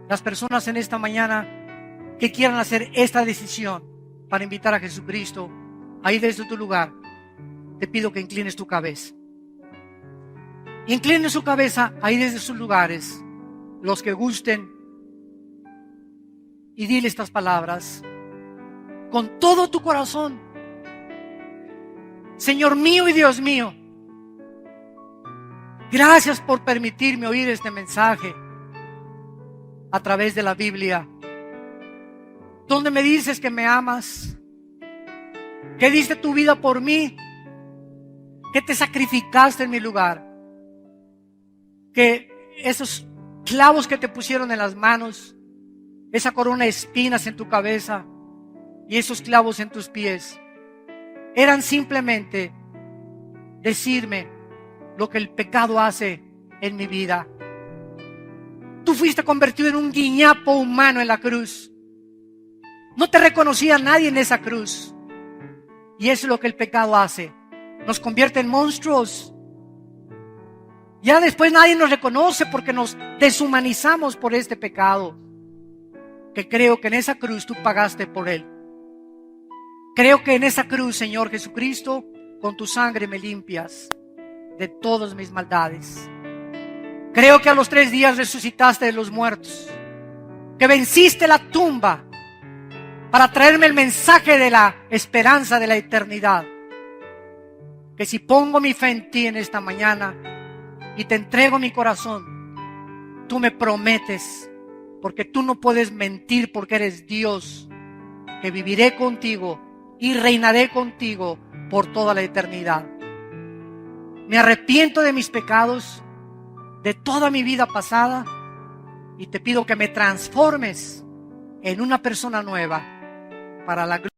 Las personas en esta mañana que quieran hacer esta decisión para invitar a Jesucristo, ahí desde tu lugar, te pido que inclines tu cabeza. Inclinen su cabeza ahí desde sus lugares, los que gusten, y dile estas palabras con todo tu corazón. Señor mío y Dios mío, gracias por permitirme oír este mensaje a través de la Biblia, donde me dices que me amas, que diste tu vida por mí, que te sacrificaste en mi lugar, que esos clavos que te pusieron en las manos, esa corona de espinas en tu cabeza y esos clavos en tus pies, eran simplemente decirme lo que el pecado hace en mi vida. Tú fuiste convertido en un guiñapo humano en la cruz. No te reconocía nadie en esa cruz. Y eso es lo que el pecado hace. Nos convierte en monstruos. Ya después nadie nos reconoce porque nos deshumanizamos por este pecado. Que creo que en esa cruz tú pagaste por él. Creo que en esa cruz, Señor Jesucristo, con tu sangre me limpias de todas mis maldades. Creo que a los 3 días resucitaste de los muertos, que venciste la tumba para traerme el mensaje de la esperanza de la eternidad. Que si pongo mi fe en ti en esta mañana y te entrego mi corazón, tú me prometes, porque tú no puedes mentir porque eres Dios, que viviré contigo y reinaré contigo por toda la eternidad. Me arrepiento de mis pecados, de toda mi vida pasada, y te pido que me transformes en una persona nueva para la gloria